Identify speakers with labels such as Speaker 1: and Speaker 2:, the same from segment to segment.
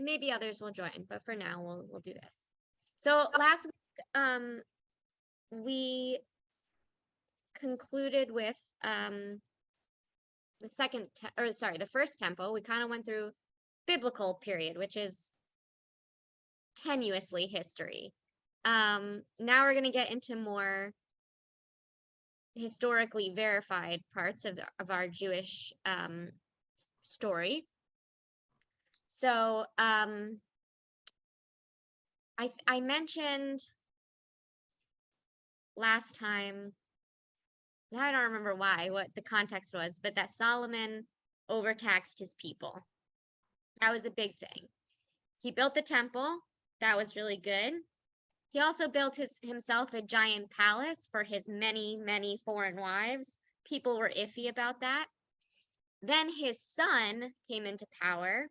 Speaker 1: maybe others will join, but for now we'll do this. So last week, we concluded with the first temple. We kind of went through biblical period, which is tenuously history. Now we're going to get into more historically verified parts of our Jewish story. So I mentioned last time, now I don't remember what the context was, but that Solomon overtaxed his people. That was a big thing. He built the temple. That was really good. He also built himself a giant palace for his many, many foreign wives. People were iffy about that. Then his son came into power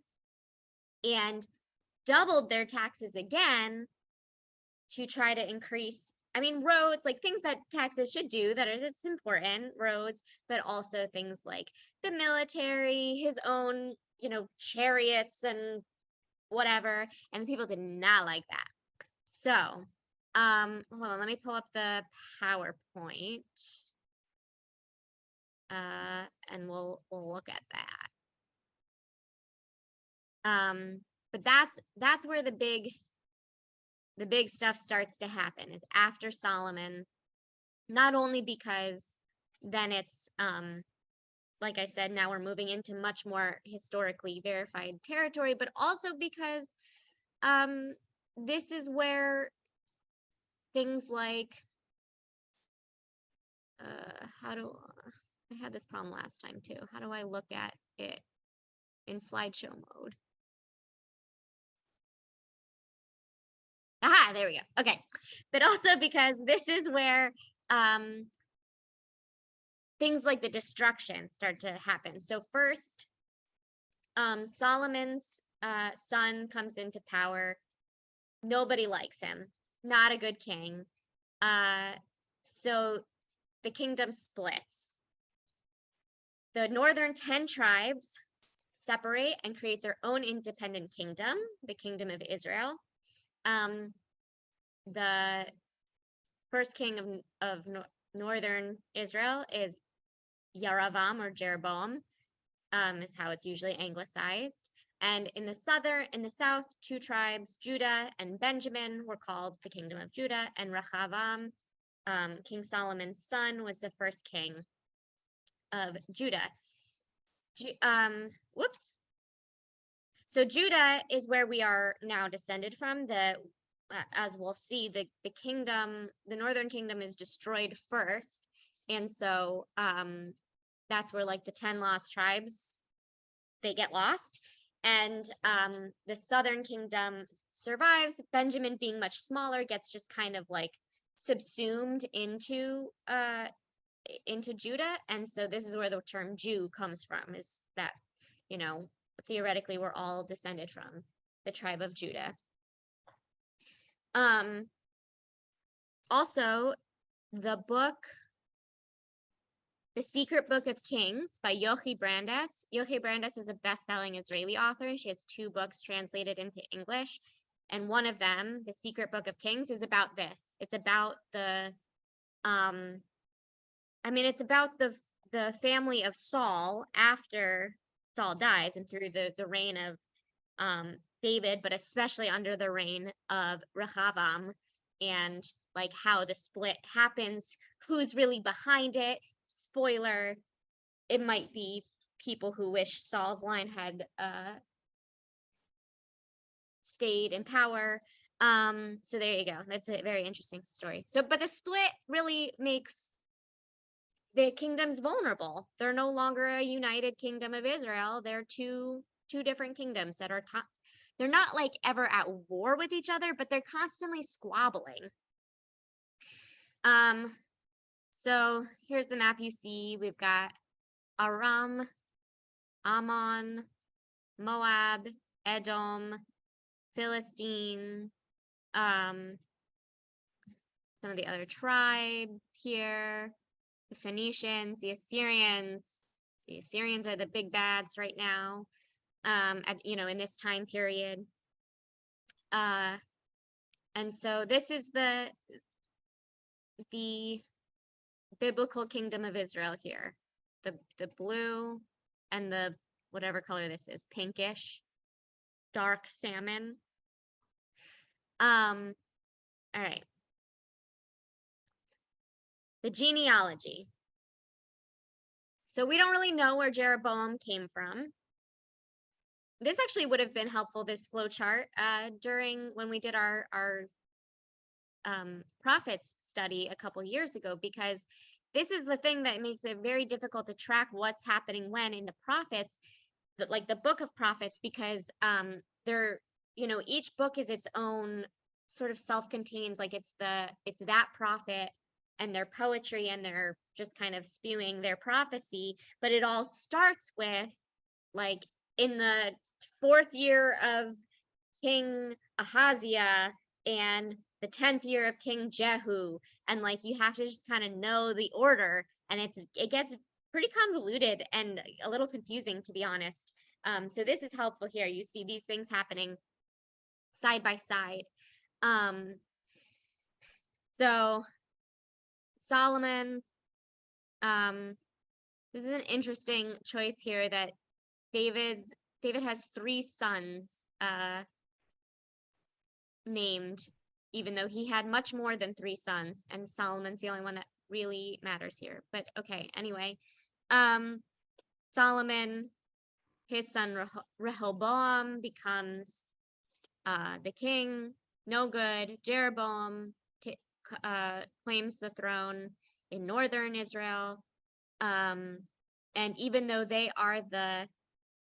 Speaker 1: and doubled their taxes again to try to increase, roads, like things that taxes should do that's important, roads, but also things like the military, his own, chariots and whatever. And the people did not like that. So, hold on, let me pull up the PowerPoint. And we'll look at that. But that's where the big stuff starts to happen, is after Solomon, not only because then it's like I said, now we're moving into much more historically verified territory, but also because this is where things like I had this problem last time too. How do I look at it in slideshow mode? Aha, there we go. Okay. But also because this is where things like the destruction start to happen. So first, Solomon's son comes into power. Nobody likes him. Not a good king. So the kingdom splits. The northern 10 tribes separate and create their own independent kingdom, the kingdom of Israel. The first king of northern Israel is Yaravam, or Jeroboam, is how it's usually anglicized. And in the south, 2 tribes, Judah and Benjamin, were called the kingdom of Judah, and Rehavam, King Solomon's son, was the first king of Judah. So Judah is where we are now descended from. As we'll see, the northern kingdom is destroyed first. And so that's where like the 10 lost tribes, they get lost. And the southern kingdom survives. Benjamin, being much smaller, gets just kind of like subsumed into Judah. And so this is where the term Jew comes from, is that, theoretically we're all descended from the tribe of Judah. Also, the Secret Book of Kings by Yochi Brandes. Yochi Brandes is a best-selling Israeli author. She has 2 books translated into English. And one of them, The Secret Book of Kings, is about this. It's about it's about the family of Saul after Saul dies and through the reign of David, but especially under the reign of Rehavam, and like how the split happens, who's really behind it. Spoiler, it might be people who wish Saul's line had stayed in power. So there you go. That's a very interesting story. So, but the split really makes the kingdoms vulnerable. They're no longer a united kingdom of Israel. They're two different kingdoms that are they're not like ever at war with each other, but they're constantly squabbling. So here's the map you see. We've got Aram, Ammon, Moab, Edom, Philistine, some of the other tribes here, the Phoenicians, the Assyrians. The Assyrians are the big bads right now, in this time period. And so this is the biblical kingdom of Israel here. The blue and the whatever color this is, pinkish, dark salmon. All right. The genealogy. So we don't really know where Jeroboam came from. This actually would have been helpful, this flow chart, during when we did our prophets study a couple years ago, because this is the thing that makes it very difficult to track what's happening when in the prophets, like the book of prophets, because they're, each book is its own sort of self-contained, like it's that prophet and their poetry, and they're just kind of spewing their prophecy, but it all starts with, like, in the 4th year of King Ahaziah and the 10th year of King Jehu, and like you have to just kind of know the order, and it gets pretty convoluted and a little confusing, to be honest. So this is helpful here. You see these things happening side by side. So Solomon, this is an interesting choice here, that David has 3 sons named, even though he had much more than 3 sons, and Solomon's the only one that really matters here. But okay, anyway, Solomon, his son Rehoboam becomes the king, no good. Jeroboam claims the throne in northern Israel, and even though they are the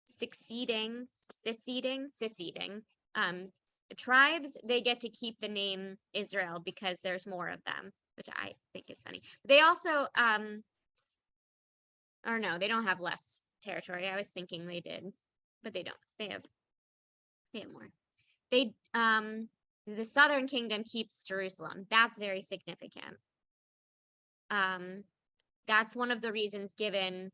Speaker 1: seceding tribes, they get to keep the name Israel because there's more of them, which I think is funny. They also, or no, they don't have less territory. I was thinking they did, but they don't. They have more. The southern kingdom keeps Jerusalem. That's very significant. That's one of the reasons given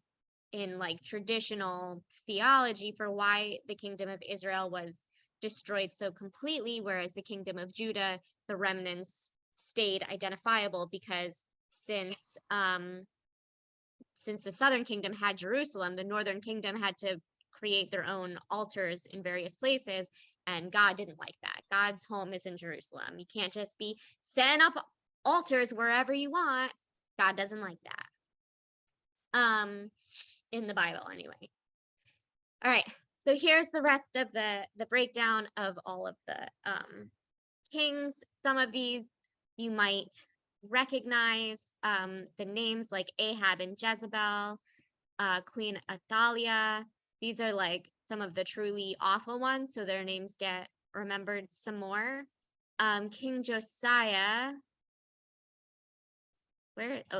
Speaker 1: in like traditional theology for why the kingdom of Israel was destroyed so completely, whereas the kingdom of Judah, the remnants stayed identifiable, because since the southern kingdom had Jerusalem, the northern kingdom had to create their own altars in various places, and God didn't like that. God's home is in Jerusalem. You can't just be setting up altars wherever you want. God doesn't like that. In the Bible anyway. All right, so here's the rest of the breakdown of all of the kings. Some of these you might recognize, the names like Ahab and Jezebel, Queen Athaliah. These are like some of the truly awful ones, so their names get remembered some more. King Josiah,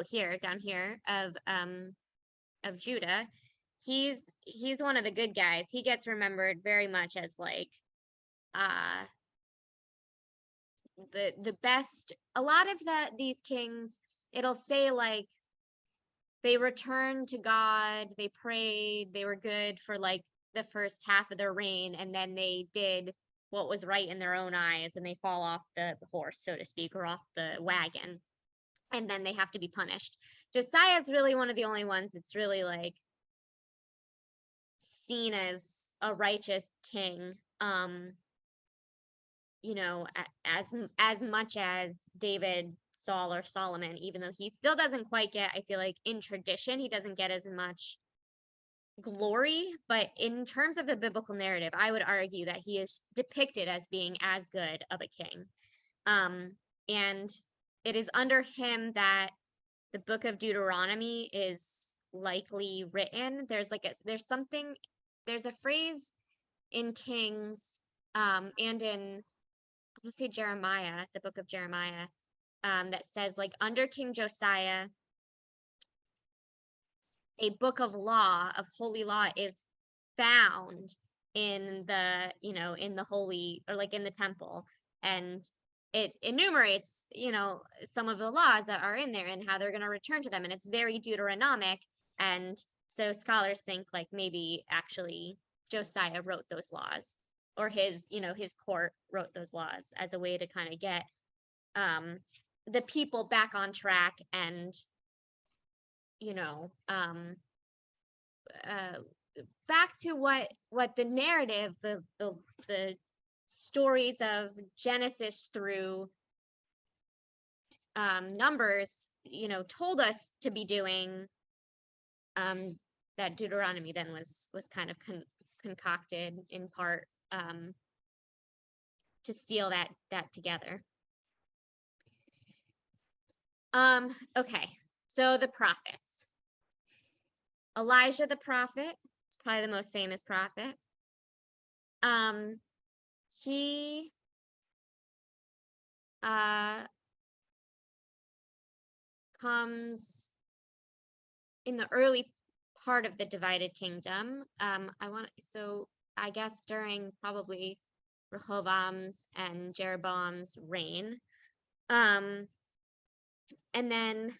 Speaker 1: here, down here, of Judah. He's one of the good guys. He gets remembered very much as like the best. A lot of these kings, it'll say like they returned to God, they prayed, they were good for like the first half of their reign, and then they did what was right in their own eyes, and they fall off the horse, so to speak, or off the wagon, and then they have to be punished. Josiah's really one of the only ones that's really like seen as a righteous king, as much as David, Saul, or Solomon, even though he still doesn't quite get, I feel like in tradition, he doesn't get as much glory, but in terms of the biblical narrative, I would argue that he is depicted as being as good of a king. And it is under him that the book of Deuteronomy is likely written. There's a phrase in Kings, and in, I'm gonna say Jeremiah, the book of Jeremiah, that says like under King Josiah, a book of law, of holy law, is found in the holy, or like in the temple, and it enumerates, some of the laws that are in there and how they're going to return to them, and it's very Deuteronomic. And so scholars think like maybe actually Josiah wrote those laws, or his, his court wrote those laws as a way to kind of get the people back on track and, back to what the narrative, the stories of Genesis through Numbers, told us to be doing, that Deuteronomy then was kind of concocted in part to seal that together. Okay, so the prophets. Elijah the prophet is probably the most famous prophet. He comes in the early part of the divided kingdom. I guess during probably Rehoboam's and Jeroboam's reign. And then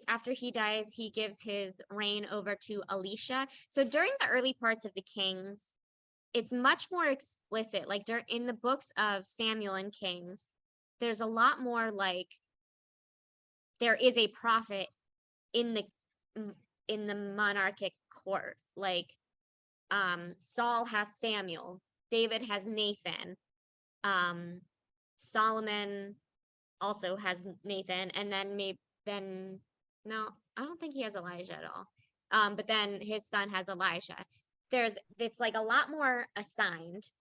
Speaker 1: after he dies, he gives his reign over to Elisha. So during the early parts of the Kings, it's much more explicit. Like in the books of Samuel and Kings, there's a lot more like there is a prophet in the monarchic court. Like Saul has Samuel, David has Nathan, Solomon also has Nathan, and then no, I don't think he has Elijah at all. But then his son has Elijah. It's like a lot more assigned.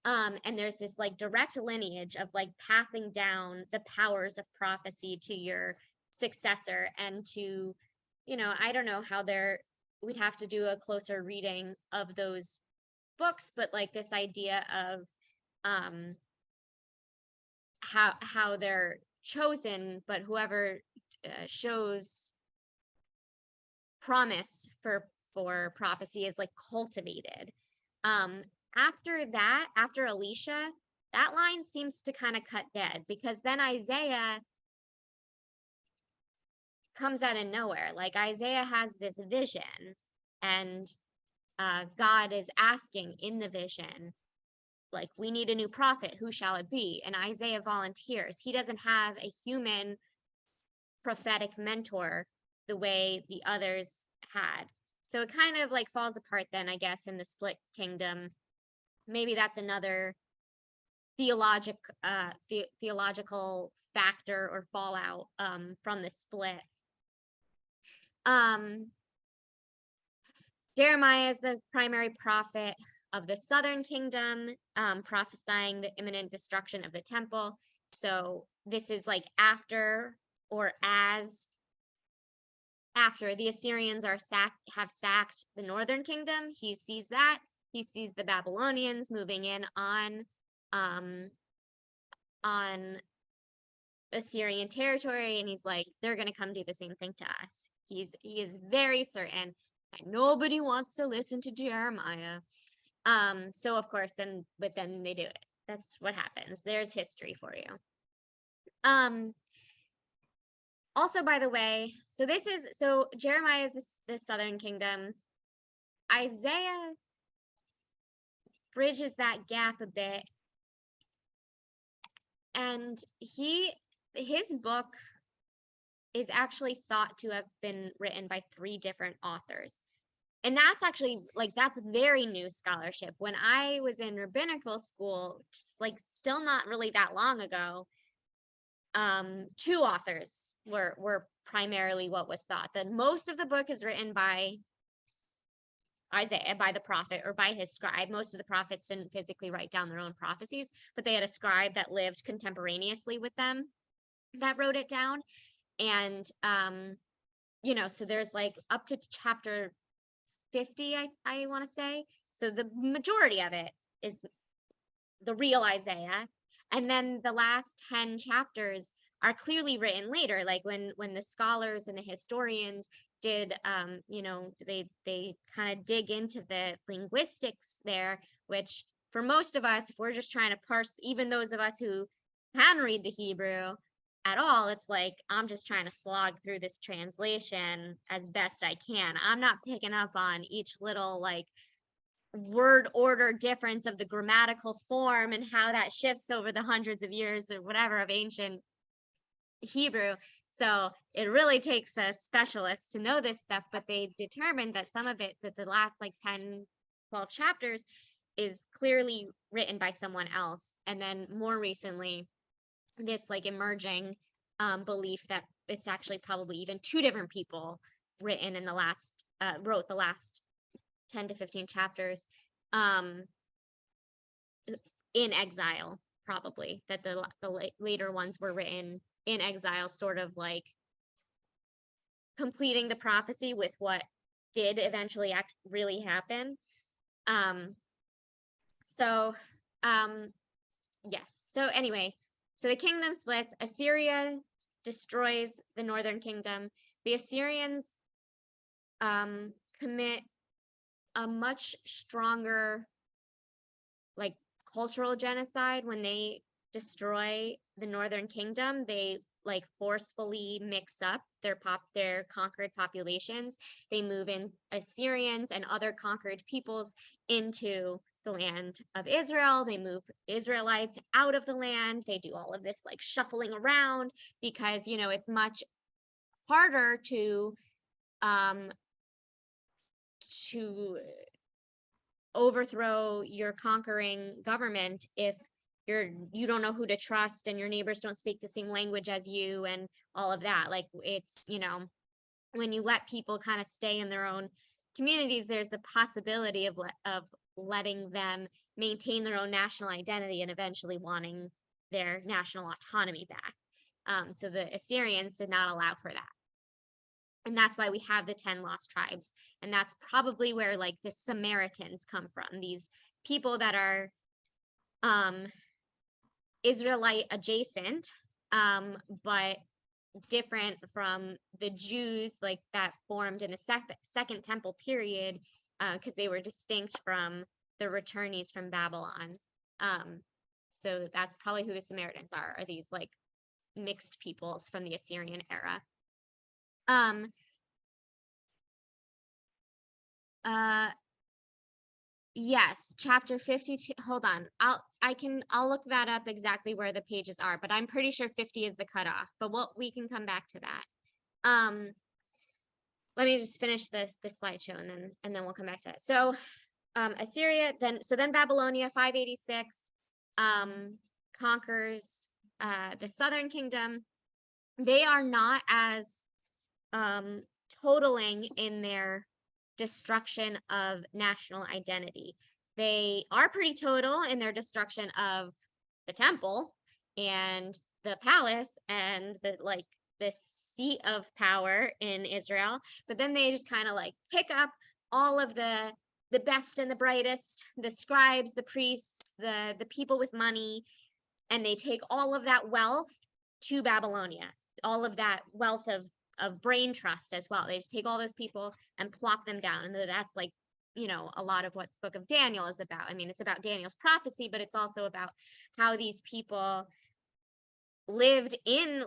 Speaker 1: And there's this like direct lineage of like passing down the powers of prophecy to your successor and to, I don't know how we'd have to do a closer reading of those books, but like this idea of how they're chosen, but whoever shows promise for prophecy is like cultivated. After Elisha, that line seems to kind of cut dead, because then Isaiah comes out of nowhere. Like Isaiah has this vision, and God is asking in the vision, like, we need a new prophet. Who shall it be? And Isaiah volunteers. He doesn't have a human prophetic mentor the way the others had. So it kind of like falls apart then, I guess, in the split kingdom. Maybe that's another theological factor or fallout from the split. Jeremiah is the primary prophet of the southern kingdom, prophesying the imminent destruction of the temple. So this is like after the Assyrians have sacked the northern kingdom. He sees that. He sees the Babylonians moving in on Assyrian territory, and he's like, they're gonna come do the same thing to us. He is very certain that nobody wants to listen to Jeremiah. So of course then they do it. That's what happens. There's history for you. Also, by the way, so Jeremiah is the southern kingdom. Isaiah bridges that gap a bit, and his book is actually thought to have been written by 3 different authors. And that's actually that's very new scholarship. When I was in rabbinical school, just like still not really that long ago, 2 authors were primarily what was thought. That most of the book is written by Isaiah, by the prophet, or by his scribe. Most of the prophets didn't physically write down their own prophecies, but they had a scribe that lived contemporaneously with them that wrote it down. And so there's like up to chapter 50, I want to say. So the majority of it is the real Isaiah, and then the last 10 chapters are clearly written later, like when the scholars and the historians did they kind of dig into the linguistics there, which for most of us, if we're just trying to parse, even those of us who can read the Hebrew at all, it's like I'm just trying to slog through this translation as best I can. I'm not picking up on each little like word order difference of the grammatical form and how that shifts over the hundreds of years or whatever of ancient Hebrew. So it really takes a specialist to know this stuff, but they determined that some of it, that the last like 10, 12 chapters is clearly written by someone else. And then more recently, this like emerging belief that it's actually probably even two different people written in the last, wrote the last 10 to 15 chapters in exile, probably, that the later ones were written in exile, sort of like completing the prophecy with what did eventually really happen. Yes. So anyway, so the kingdom splits. Assyria destroys the northern kingdom. The Assyrians commit a much stronger like cultural genocide when they destroy the northern kingdom. They like forcefully mix up their conquered populations. They move in Assyrians and other conquered peoples into the land of Israel. They move Israelites out of the land. They do all of this like shuffling around because, you know, it's much harder to overthrow your conquering government if you don't know who to trust and your neighbors don't speak the same language as you and all of that. Like it's, you know, when you let people kind of stay in their own communities, there's a possibility of letting them maintain their own national identity and eventually wanting their national autonomy back. So the Assyrians did not allow for that. And that's why we have the 10 lost tribes. And that's probably where like the Samaritans come from, these people that are Israelite adjacent, but different from the Jews like that formed in the second temple period, because they were distinct from the returnees from Babylon. So that's probably who the Samaritans are these like mixed peoples from the Assyrian era. Yes, chapter 52. Hold on. I'll look that up exactly where the pages are, but I'm pretty sure 50 is the cutoff, but we can come back to that. Let me just finish the slideshow and then we'll come back to that. So Assyria, then Babylonia 586 conquers the southern kingdom. They are not as totaling in their destruction of national identity. They are pretty total in their destruction of the temple and the palace and the seat of power in Israel, but then they just kind of like pick up all of the best and the brightest, the scribes, the priests, the people with money, and they take all of that wealth to Babylonia, all of that wealth of brain trust as well. They just take all those people and plop them down. And that's like, you know, a lot of what the book of Daniel is about. I mean, it's about Daniel's prophecy, but it's also about how these people lived in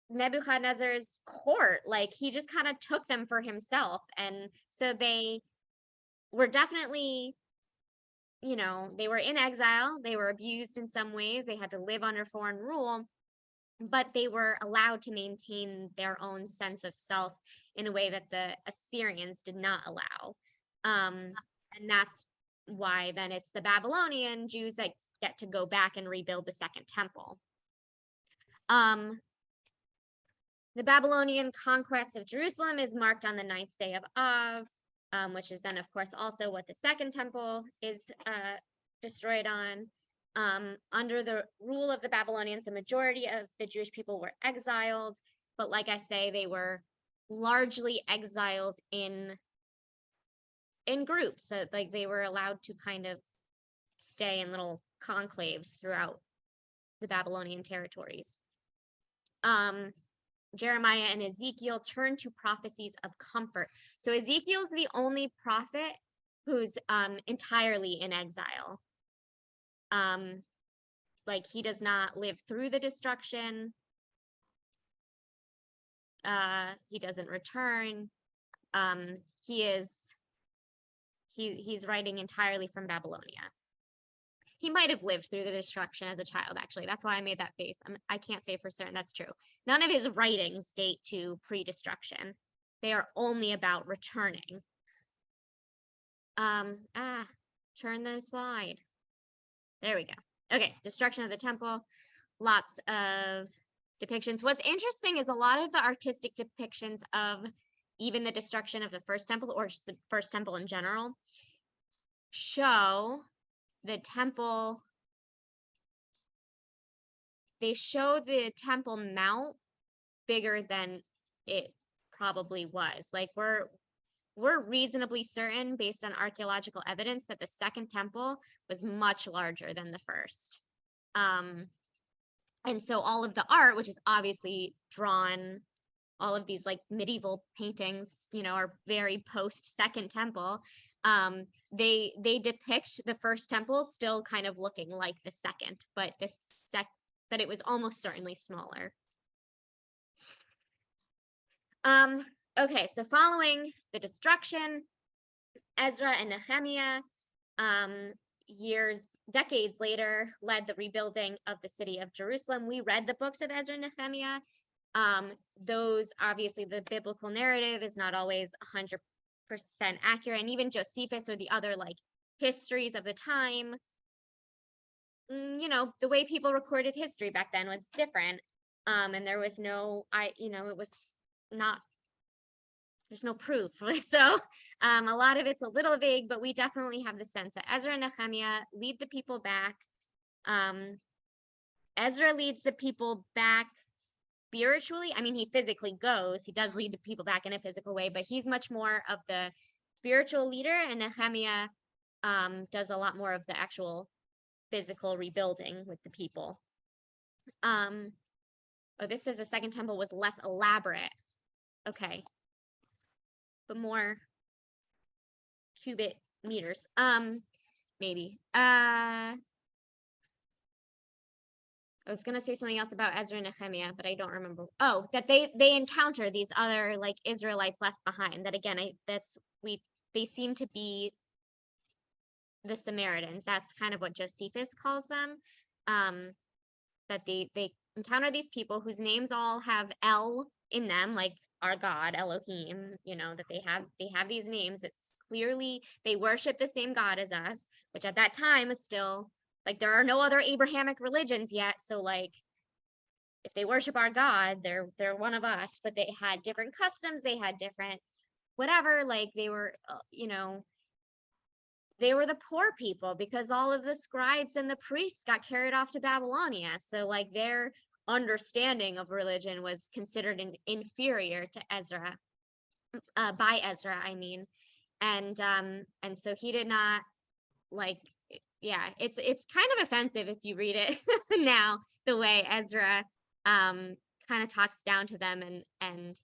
Speaker 1: Nebuchadnezzar's court. Like he just kind of took them for himself. And so they were definitely, you know, they were in exile. They were abused in some ways. They had to live under foreign rule, but they were allowed to maintain their own sense of self in a way that the Assyrians did not allow. And that's why then it's the Babylonian Jews that get to go back and rebuild the second temple. The Babylonian conquest of Jerusalem is marked on the 9th day of Av, which is then, of course, also what the second temple is destroyed on. Under the rule of the Babylonians, the majority of the Jewish people were exiled, but like I say, they were largely exiled in groups. So like they were allowed to kind of stay in little conclaves throughout the Babylonian territories. Jeremiah and Ezekiel turn to prophecies of comfort. So Ezekiel is the only prophet who's entirely in exile. Like he does not live through the destruction. He doesn't return. He He's writing entirely from Babylonia. He might have lived through the destruction as a child, actually. That's why I made that face. I can't say for certain that's true. None of his writings date to pre-destruction. They are only about returning. Turn the slide. There we go. Okay, destruction of the temple. Lots of depictions. What's interesting is a lot of the artistic depictions of even the destruction of the first temple, or just the first temple in general, show the temple. They show the Temple Mount bigger than it probably was. Like we're reasonably certain based on archaeological evidence that the second temple was much larger than the first. And so all of the art, which is obviously drawn, all of these like medieval paintings, you know, are very post second temple. They depict the first temple still kind of looking like the second, but but it was almost certainly smaller. Okay, so following the destruction, Ezra and Nehemiah, decades later, led the rebuilding of the city of Jerusalem. We read the books of Ezra and Nehemiah. Those, obviously, the biblical narrative is not always 100% accurate, and even Josephus or the other like histories of the time, you know, the way people recorded history back then was different. And there was no, it was not, there's no proof. So a lot of it's a little vague, but we definitely have the sense that Ezra and Nehemiah lead the people back. Ezra leads the people back spiritually. I mean, he physically goes, he does lead the people back in a physical way, but he's much more of the spiritual leader, and Nehemiah does a lot more of the actual physical rebuilding with the people. Oh, this says the second temple was less elaborate. Okay. But more cubit meters. Maybe. I was gonna say something else about Ezra and Nehemiah, but I don't remember. Oh, that they encounter these other like Israelites left behind. That again, they seem to be the Samaritans. That's kind of what Josephus calls them. That they encounter these people whose names all have El in them, like our God, Elohim, you know, that they have these names. It's clearly they worship the same God as us, which at that time is still like there are no other Abrahamic religions yet. So like if they worship our God, they're one of us, but they had different customs, they had different whatever, like they were, they were the poor people because all of the scribes and the priests got carried off to Babylonia. So like their understanding of religion was considered inferior to Ezra, by Ezra, I mean. And so he did not like, yeah, it's kind of offensive if you read it now, the way Ezra kind of talks down to them and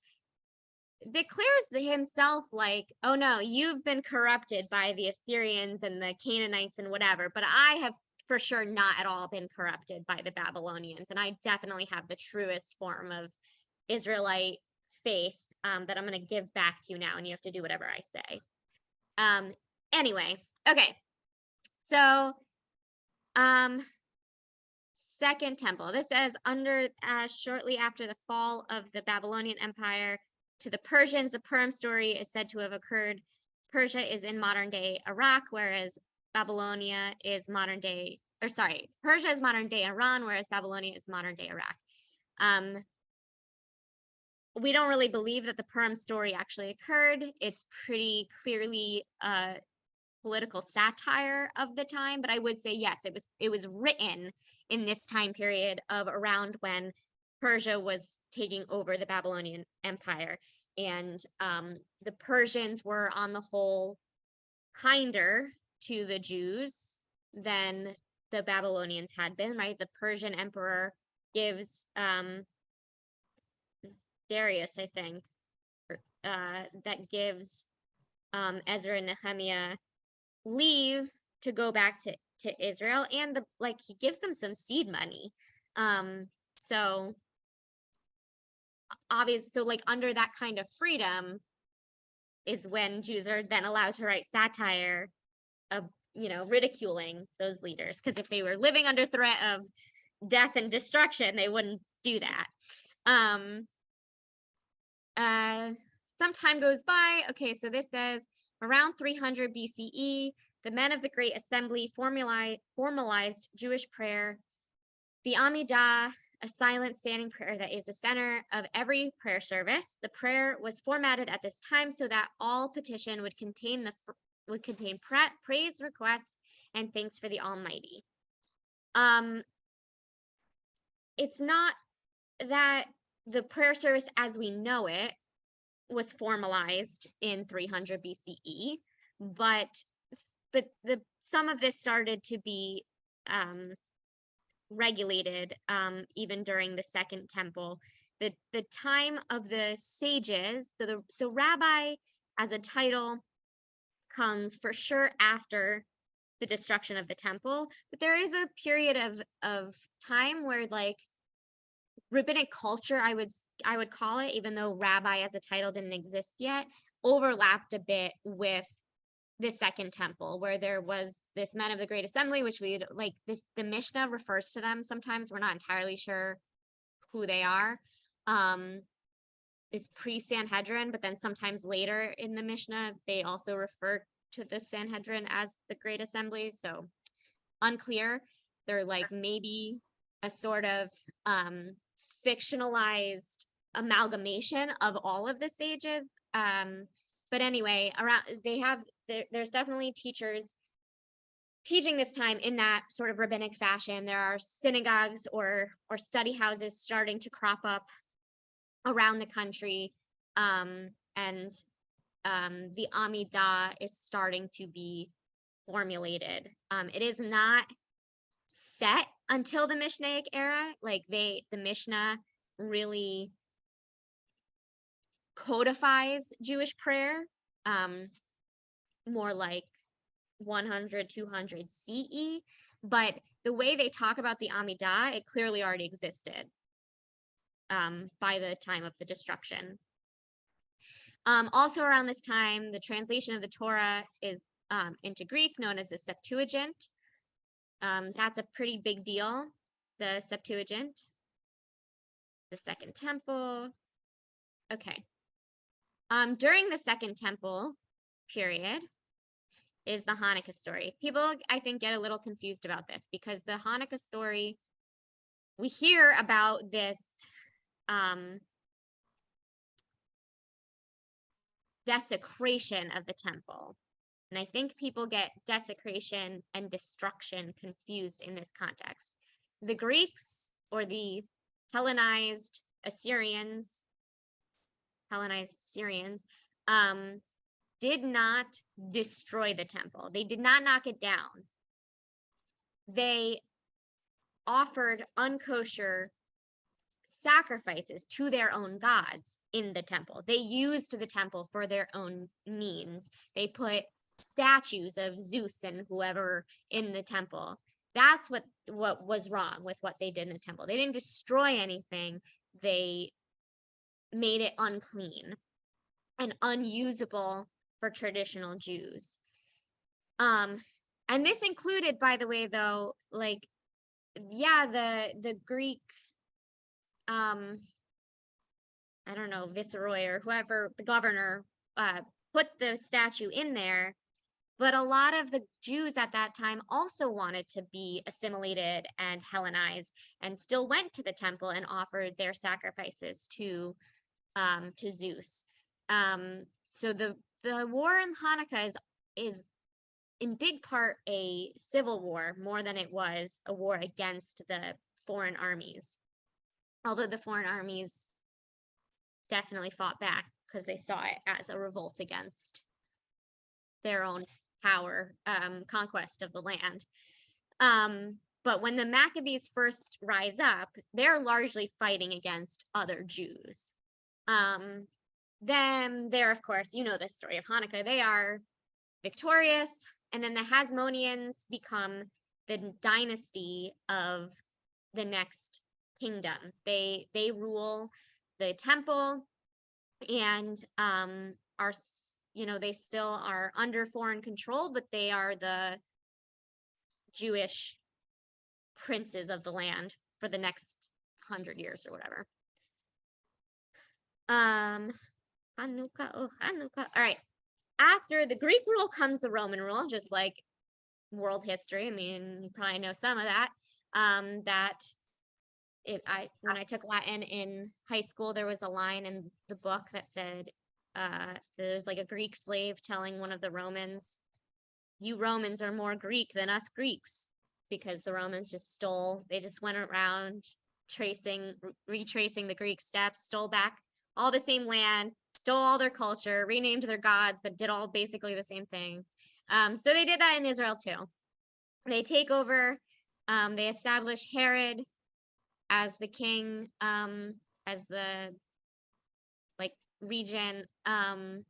Speaker 1: declares himself like, oh no, you've been corrupted by the Assyrians and the Canaanites and whatever, but I have for sure not at all been corrupted by the Babylonians, and I definitely have the truest form of Israelite faith that I'm going to give back to you now, and you have to do whatever I say. Anyway, okay, so Second Temple. This says shortly after the fall of the Babylonian Empire to the Persians, the Purim story is said to have occurred. Persia is in modern day Iraq, whereas Babylonia is modern day, Persia is modern day Iran, whereas Babylonia is modern day Iraq. We don't really believe that the Purim story actually occurred. It's pretty clearly political satire of the time, but I would say yes, it was written in this time period of around when Persia was taking over the Babylonian Empire, and the Persians were on the whole kinder to the Jews than the Babylonians had been, right? The Persian emperor gives Darius, I think, that gives Ezra and Nehemiah leave to go back to Israel, and he gives them some seed money. So obviously, so like under that kind of freedom, is when Jews are then allowed to write satire of, ridiculing those leaders. Because if they were living under threat of death and destruction, they wouldn't do that. Some time goes by. Okay, so this says around 300 BCE, the men of the Great Assembly formalized Jewish prayer, the Amidah, a silent standing prayer that is the center of every prayer service. The prayer was formatted at this time so that all petition would contain praise, request, and thanks for the Almighty. It's not that the prayer service as we know it was formalized in 300 BCE, but some of this started to be regulated even during the Second Temple. The time of the sages, so rabbi as a title comes for sure after the destruction of the temple, but there is a period of time where like rabbinic culture, I would call it, even though rabbi as a title didn't exist yet, overlapped a bit with the Second Temple, where there was this men of the Great Assembly, which we like this, the Mishnah refers to them sometimes. We're not entirely sure who they are. It's pre-Sanhedrin, but then sometimes later in the Mishnah, they also refer to the Sanhedrin as the Great Assembly. So unclear. They're like maybe a sort of fictionalized amalgamation of all of the sages. But anyway, there's definitely teachers teaching this time in that sort of rabbinic fashion. There are synagogues or study houses starting to crop up around the country, and the Amidah is starting to be formulated. It is not set until the Mishnaic era. Like the Mishnah really codifies Jewish prayer, more like 100, 200 CE, but the way they talk about the Amidah, it clearly already existed by the time of the destruction. Also around this time, the translation of the Torah is into Greek, known as the Septuagint. That's a pretty big deal, the Septuagint. The Second Temple. Okay. During the Second Temple period is the Hanukkah story. People, I think, get a little confused about this because the Hanukkah story, we hear about this desecration of the temple. And I think people get desecration and destruction confused in this context. The Greeks or the Hellenized Syrians, did not destroy the temple. They did not knock it down. They offered unkosher sacrifices to their own gods in the temple. They used the temple for their own means. They put statues of Zeus and whoever in the temple. That's what was wrong with what they did in the temple. They didn't destroy anything. They made it unclean and unusable for traditional Jews. And this included, by the way, though, like, yeah, the Greek, I don't know, viceroy or whoever, the governor, put the statue in there, but a lot of the Jews at that time also wanted to be assimilated and Hellenized and still went to the temple and offered their sacrifices to Zeus. So the war in Hanukkah is in big part a civil war more than it was a war against the foreign armies. Although the foreign armies definitely fought back because they saw it as a revolt against their own power, conquest of the land. But when the Maccabees first rise up, they're largely fighting against other Jews. Then they're, of course, you know the story of Hanukkah, they are victorious, and then the Hasmoneans become the dynasty of the next kingdom. They rule the temple and are they still are under foreign control, but they are the Jewish princes of the land for the next 100 years or whatever. Hanukkah, oh, Hanukkah. All right. After the Greek rule comes the Roman rule, just like world history. I mean, you probably know some of that. When I took Latin in high school, there was a line in the book that said, there's like a Greek slave telling one of the Romans, "You Romans are more Greek than us Greeks," because the Romans they just went around retracing the Greek steps, stole back all the same land, stole all their culture, renamed their gods, but did all basically the same thing. So they did that in Israel too. They take over, they establish Herod as the king, as the like regent, and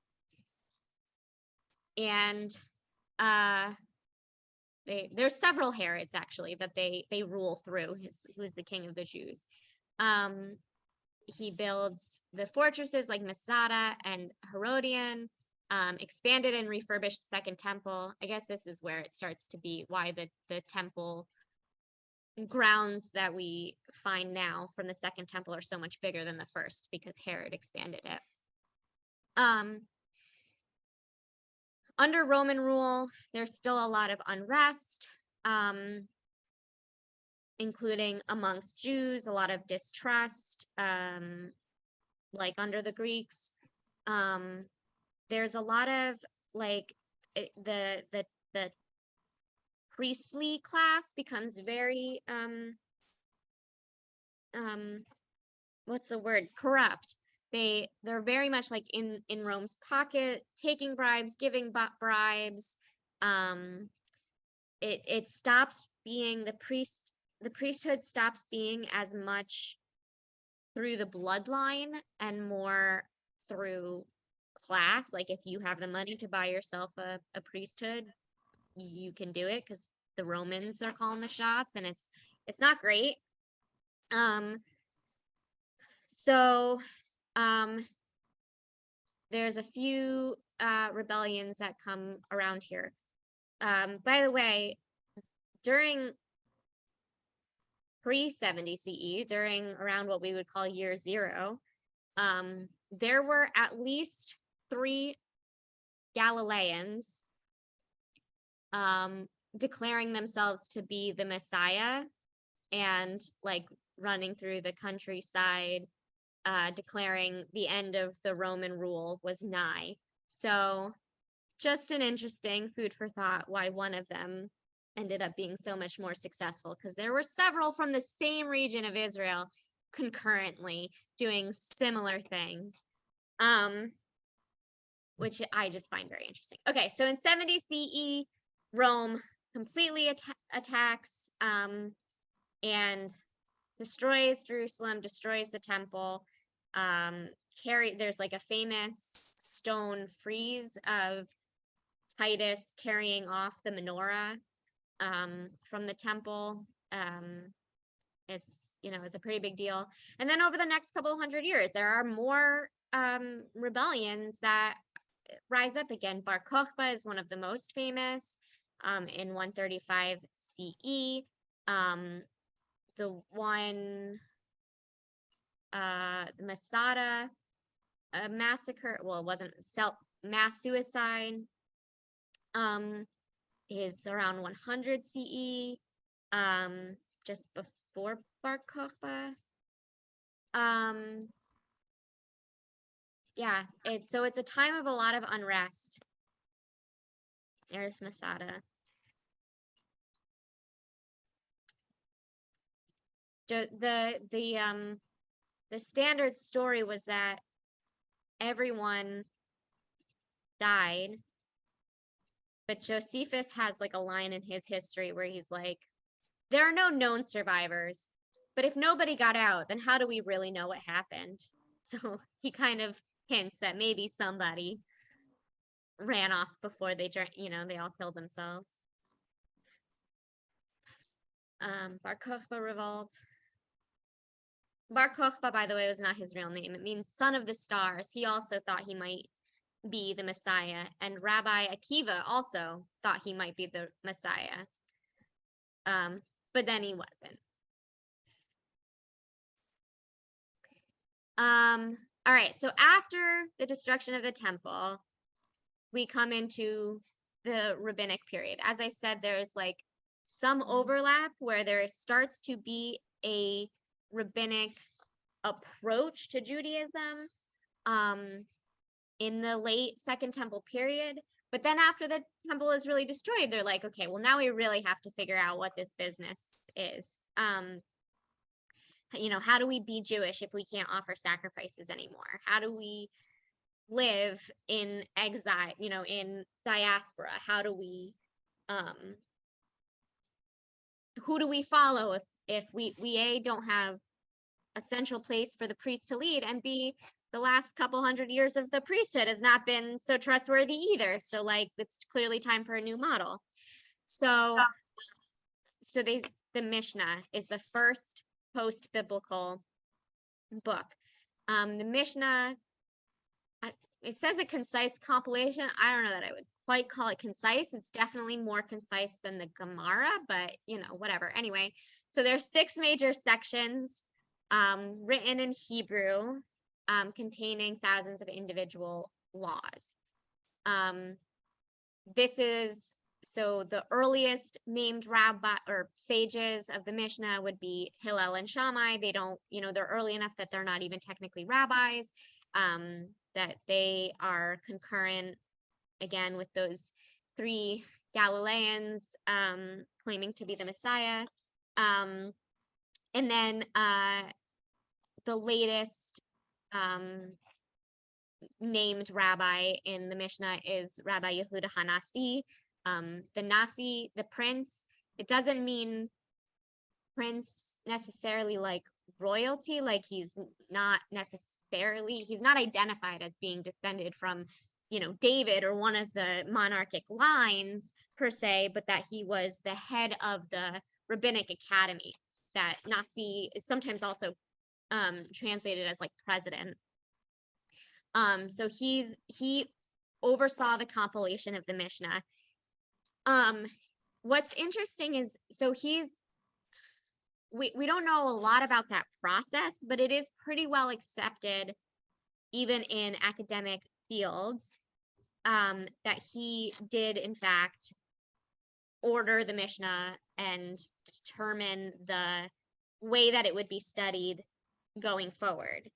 Speaker 1: there's several Herods actually that they rule through, who's the king of the Jews. He builds the fortresses like Masada and Herodian, expanded and refurbished the Second Temple. I guess this is where it starts to be why the temple grounds that we find now from the Second Temple are so much bigger than the first, because Herod expanded it. Under Roman rule, there's still a lot of unrest, including amongst Jews, a lot of distrust, like under the Greeks. There's a lot of the priestly class becomes very what's the word? Corrupt. They're very much like in Rome's pocket, taking bribes, giving bribes. It stops being the priesthood stops being as much through the bloodline and more through class. Like if you have the money to buy yourself a priesthood, you can do it because the Romans are calling the shots, and it's not great. There's a few rebellions that come around here. By the way, during pre-70 CE, during around what we would call year 0, there were at least 3 Galileans declaring themselves to be the Messiah and like running through the countryside, declaring the end of the Roman rule was nigh. So just an interesting food for thought why one of them ended up being so much more successful, because there were several from the same region of Israel concurrently doing similar things, which I just find very interesting. Okay, so in 70 CE, Rome completely attacks and destroys Jerusalem, destroys the temple. There's like a famous stone frieze of Titus carrying off the menorah from the temple. It's a pretty big deal. And then over the next couple hundred years, there are more rebellions that rise up again. Bar Kokhba is one of the most famous in 135 CE. The one, the Masada massacre, well, it wasn't mass suicide, is around 100 CE, just before Bar Kokhba. Yeah, it's a time of a lot of unrest. There's Masada. The standard story was that everyone died, but Josephus has like a line in his history where he's like, there are no known survivors, but if nobody got out, then how do we really know what happened? So he kind of hints that maybe somebody ran off before they all killed themselves. Bar Kokhba revolt. Bar Kokhba, by the way, was not his real name. It means son of the stars. He also thought he might be the Messiah, and Rabbi Akiva also thought he might be the Messiah, but then he wasn't. All right, so after the destruction of the temple, we come into the rabbinic period. As I said, there's like some overlap where there starts to be a rabbinic approach to Judaism in the late Second Temple period. But then after the temple is really destroyed, they're like, okay, well, now we really have to figure out what this business is. How do we be Jewish if we can't offer sacrifices anymore? How do we live in exile, in diaspora? How do we, who do we follow if we don't have a central place for the priest to lead, and B, the last couple hundred years of the priesthood has not been so trustworthy either. So like, it's clearly time for a new model. So the Mishnah is the first post-biblical book. The Mishnah, it says a concise compilation. I don't know that I would quite call it concise. It's definitely more concise than the Gemara, but whatever. Anyway, so there's 6 major sections written in Hebrew, containing thousands of individual laws. So the earliest named rabbi or sages of the Mishnah would be Hillel and Shammai. They don't, they're early enough that they're not even technically rabbis, that they are concurrent, again, with those 3 Galileans claiming to be the Messiah. And then the latest named rabbi in the Mishnah is Rabbi Yehuda HaNasi. The Nasi, the prince, it doesn't mean prince necessarily like royalty, like he's not identified as being descended from, David or one of the monarchic lines per se, but that he was the head of the rabbinic academy. That Nasi is sometimes also translated as like president. So he oversaw the compilation of the Mishnah. What's interesting is, so we don't know a lot about that process, but it is pretty well accepted, even in academic fields, that he did in fact order the Mishnah and determine the way that it would be studied going forward.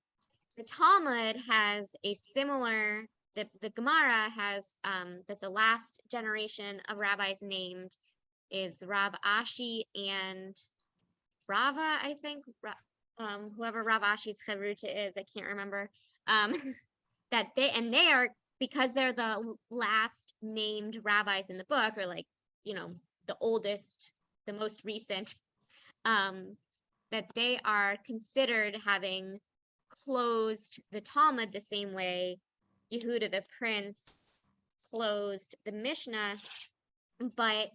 Speaker 1: The Talmud has a similar, the Gemara has that the last generation of rabbis named is Rav Ashi and Rava, I think, whoever Rav Ashi's chavruta is, I can't remember, that they are, because they're the last named rabbis in the book, or like, the oldest, the most recent, that they are considered having closed the Talmud the same way Yehuda the prince closed the Mishnah. But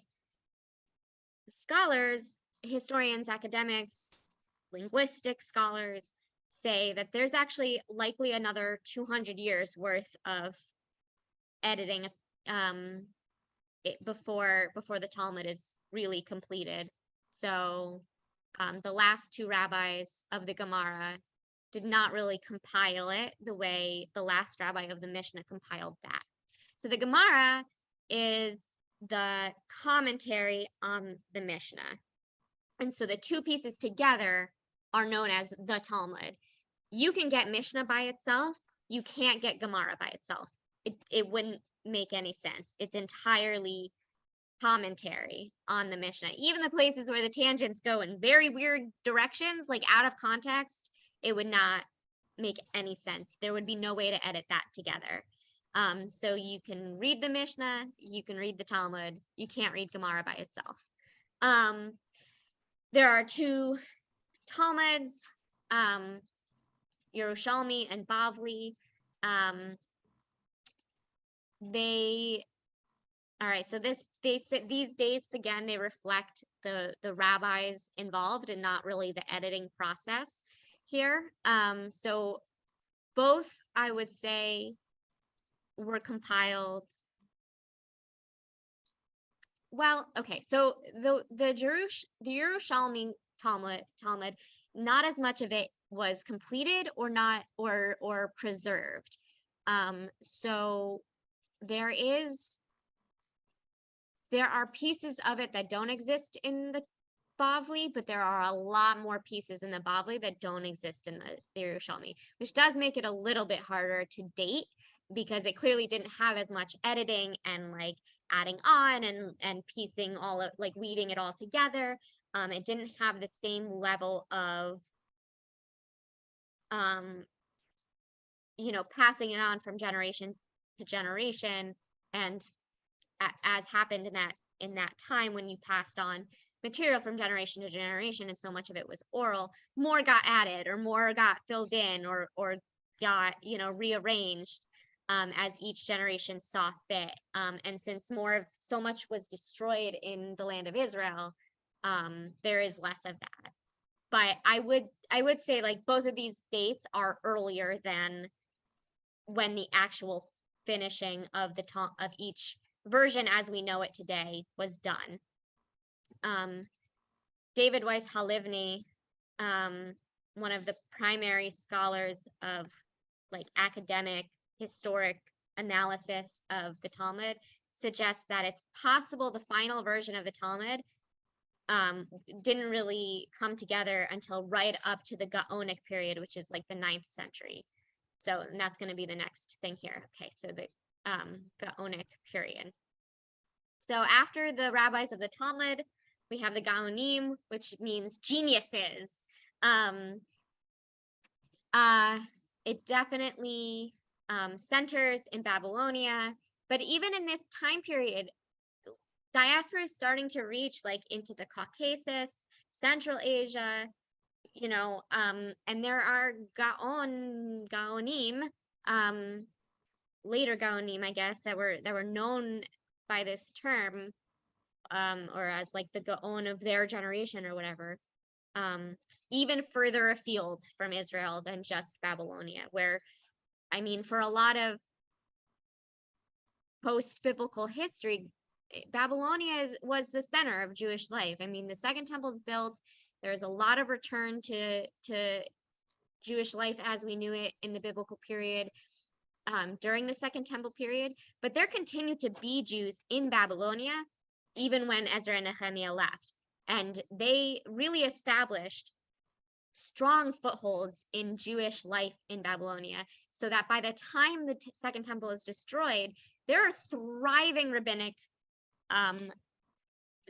Speaker 1: scholars, historians, academics, linguistic scholars say that there's actually likely another 200 years worth of editing before the Talmud is really completed. So the last 2 rabbis of the Gemara did not really compile it the way the last rabbi of the Mishnah compiled that. So the Gemara is the commentary on the Mishnah. And so the 2 pieces together are known as the Talmud. You can get Mishnah by itself. You can't get Gemara by itself. It wouldn't make any sense. It's entirely commentary on the Mishnah. Even the places where the tangents go in very weird directions, like out of context, it would not make any sense. There would be no way to edit that together. So you can read the Mishnah, you can read the Talmud, you can't read Gemara by itself. There are 2 Talmuds, Yerushalmi and Bavli. All right, so these dates, again, they reflect the rabbis involved and not really the editing process here. So both, I would say, were compiled. Well, okay, so the Yerushalmi Talmud, not as much of it was completed or not or preserved. So there are pieces of it that don't exist in the Bavli, but there are a lot more pieces in the Bavli that don't exist in the Yerushalmi, which does make it a little bit harder to date because it clearly didn't have as much editing and like adding on and piecing all of like weaving it all together. It didn't have the same level of passing it on from generation to generation, and as happened in that time when you passed on material from generation to generation and so much of it was oral, more got added or more got filled in or got rearranged as each generation saw fit, and since so much was destroyed in the land of Israel, there is less of that. But I would say like both of these dates are earlier than when the actual finishing of each version as we know it today was done. David Weiss Halivni, one of the primary scholars of like academic historic analysis of the Talmud, suggests that it's possible the final version of the Talmud didn't really come together until right up to the Gaonic period, which is like the 9th century. So that's going to be the next thing here. Okay, so the Gaonic period. So after the rabbis of the Talmud, we have the Gaonim, which means geniuses. It definitely centers in Babylonia, but even in this time period, diaspora is starting to reach like into the Caucasus, Central Asia, and there are Gaonim, later Gaonim, I guess, that were known by this term, or as like the Gaon of their generation or whatever, even further afield from Israel than just Babylonia, where, I mean, for a lot of post-biblical history, Babylonia was the center of Jewish life. I mean, the Second Temple was built. There's a lot of return to Jewish life as we knew it in the biblical period during the Second Temple period, but there continued to be Jews in Babylonia even when Ezra and Nehemiah left. And they really established strong footholds in Jewish life in Babylonia, so that by the time the Second Temple is destroyed, there are thriving rabbinic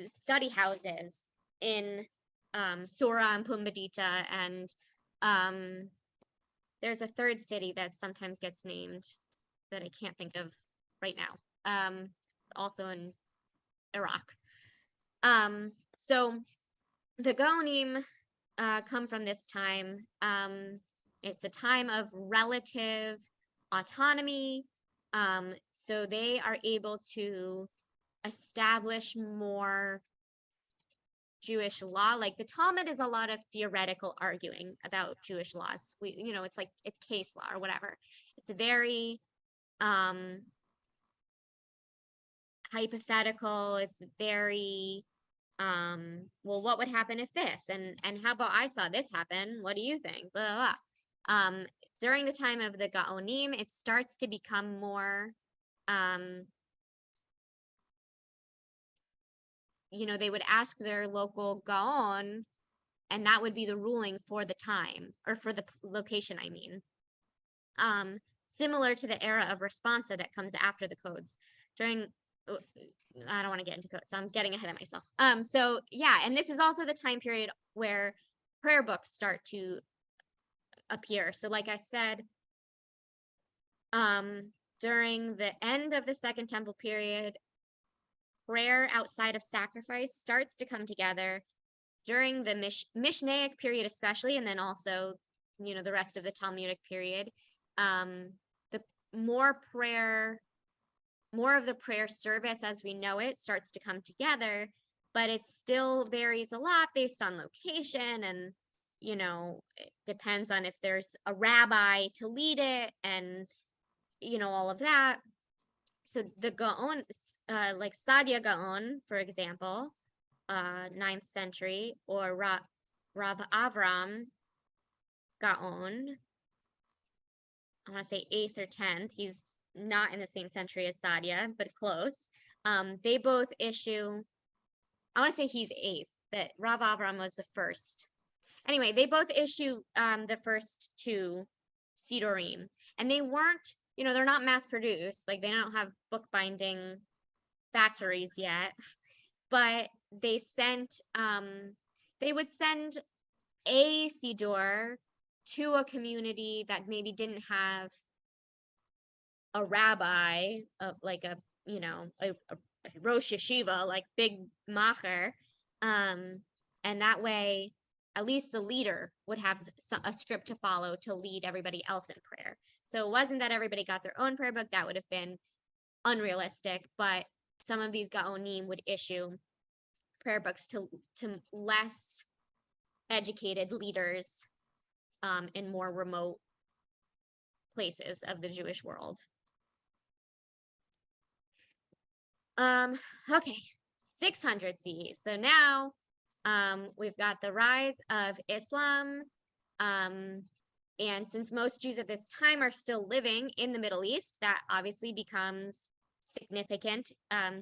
Speaker 1: study houses in Sura and Pumbedita, and there's a third city that sometimes gets named that I can't think of right now, also in Iraq. So the Gaonim come from this time. It's a time of relative autonomy, so they are able to establish more Jewish law. Like the Talmud is a lot of theoretical arguing about Jewish laws. It's like it's case law or whatever. It's very hypothetical. It's very well, what would happen if this, and how about I saw this happen, what do you think, blah, blah, blah. During the time of the Gaonim, it starts to become more they would ask their local Gaon, and that would be the ruling for the time, or for the location, I mean. Similar to the era of responsa that comes after the codes. I don't want to get into codes, so I'm getting ahead of myself. So yeah, and this is also the time period where prayer books start to appear. So like I said, during the end of the Second Temple period, prayer outside of sacrifice starts to come together during the Mishnaic period especially, and then also, the rest of the Talmudic period. The more of the prayer service as we know it starts to come together, but it still varies a lot based on location, and it depends on if there's a rabbi to lead it, and all of that. so the Gaon, like Sadia Gaon, for example, 9th century, or Rav Avram Gaon, I want to say 8th or 10th. He's not in the same century as Sadia, but close. They both issue, I want to say he's 8th, that Rav Avram was the first. Anyway, they both issue the first two Sidurim, and they weren't, they're not mass produced, like they don't have bookbinding factories yet, but they would send a Sidur to a community that maybe didn't have a rabbi of like a Rosh Yeshiva, like big macher, and that way at least the leader would have a script to follow to lead everybody else in prayer. So it wasn't that everybody got their own prayer book. That would have been unrealistic, but some of these Gaonim would issue prayer books to less educated leaders in more remote places of the Jewish world. Okay, 600 CE. So now we've got the rise of Islam, and since most Jews at this time are still living in the Middle East, that obviously becomes significant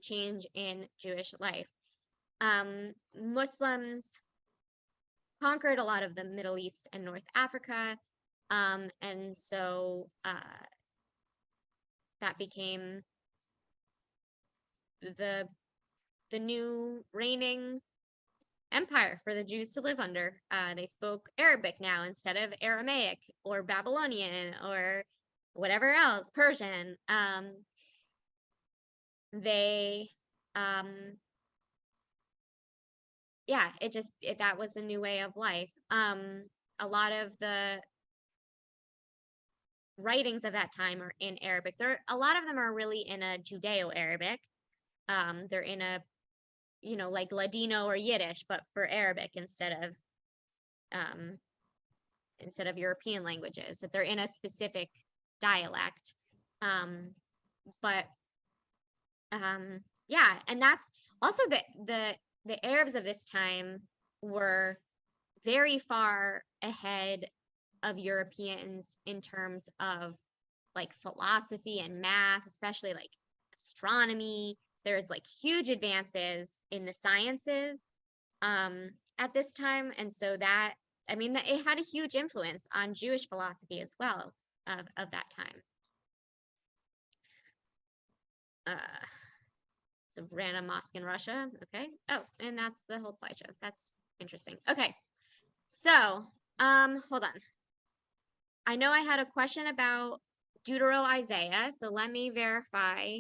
Speaker 1: change in Jewish life. Muslims conquered a lot of the Middle East and North Africa, and so that became the new reigning empire for the Jews to live under. They spoke Arabic now instead of Aramaic or Babylonian or whatever else, Persian. That was the new way of life. A lot of the writings of that time are in Arabic. A lot of them are really in a Judeo-Arabic. They're in a, like Ladino or Yiddish, but for Arabic instead of European languages. That they're in a specific dialect. Yeah, and that's also the Arabs of this time were very far ahead of Europeans in terms of like philosophy and math, especially like astronomy. There's like huge advances in the sciences at this time. And so that it had a huge influence on Jewish philosophy as well of that time. So random mosque in Russia. Okay. Oh, and that's the whole slideshow. That's interesting. Okay. So, hold on. I know I had a question about Deutero Isaiah, so let me verify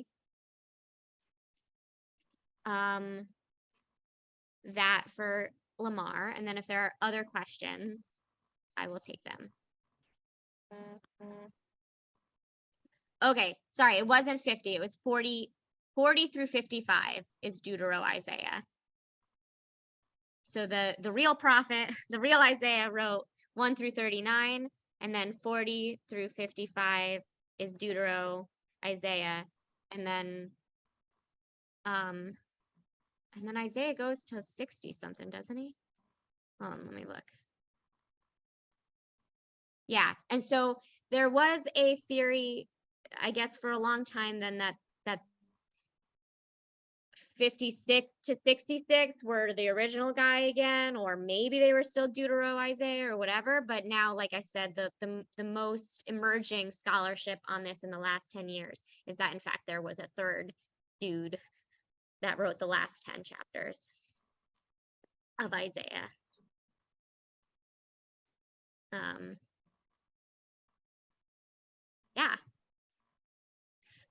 Speaker 1: that for Lamar, and then if there are other questions, I will take them. Okay, sorry, it wasn't 50, it was 40 through 55 is Deutero Isaiah. So the real prophet, the real Isaiah wrote 1 through 39, and then 40 through 55 is Deutero Isaiah, and then Isaiah goes to 60 something, doesn't he? Let me look. Yeah, and so there was a theory, I guess, for a long time then that 56 to 66 were the original guy again, or maybe they were still Deutero Isaiah or whatever. But now, like I said, the most emerging scholarship on this in the last 10 years is that in fact there was a third dude that wrote the last 10 chapters of Isaiah. Yeah.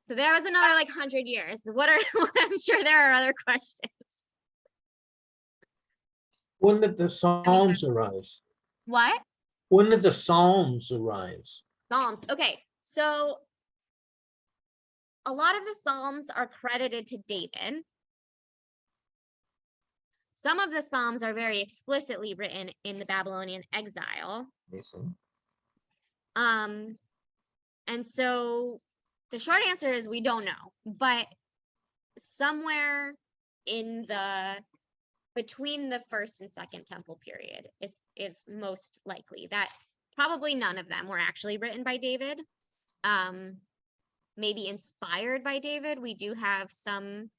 Speaker 1: So there was another like 100 years. I'm sure there are other questions.
Speaker 2: When did the Psalms arise?
Speaker 1: What?
Speaker 2: When did the Psalms arise?
Speaker 1: Psalms. Okay. So a lot of the Psalms are credited to David. Some of the Psalms are very explicitly written in the Babylonian exile.
Speaker 2: Listen.
Speaker 1: And so The short answer is we don't know, but somewhere in between the first and second temple period is most likely. That probably none of them were actually written by David. Maybe inspired by David. We do have some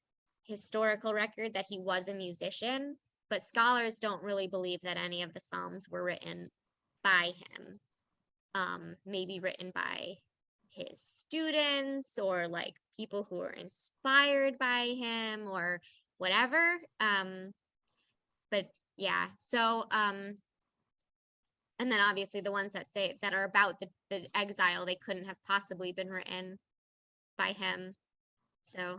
Speaker 1: historical record that he was a musician, but scholars don't really believe that any of the Psalms were written by him. Maybe written by his students or like people who were inspired by him or whatever. But yeah, so and then obviously the ones that say that are about the exile, they couldn't have possibly been written by him. So,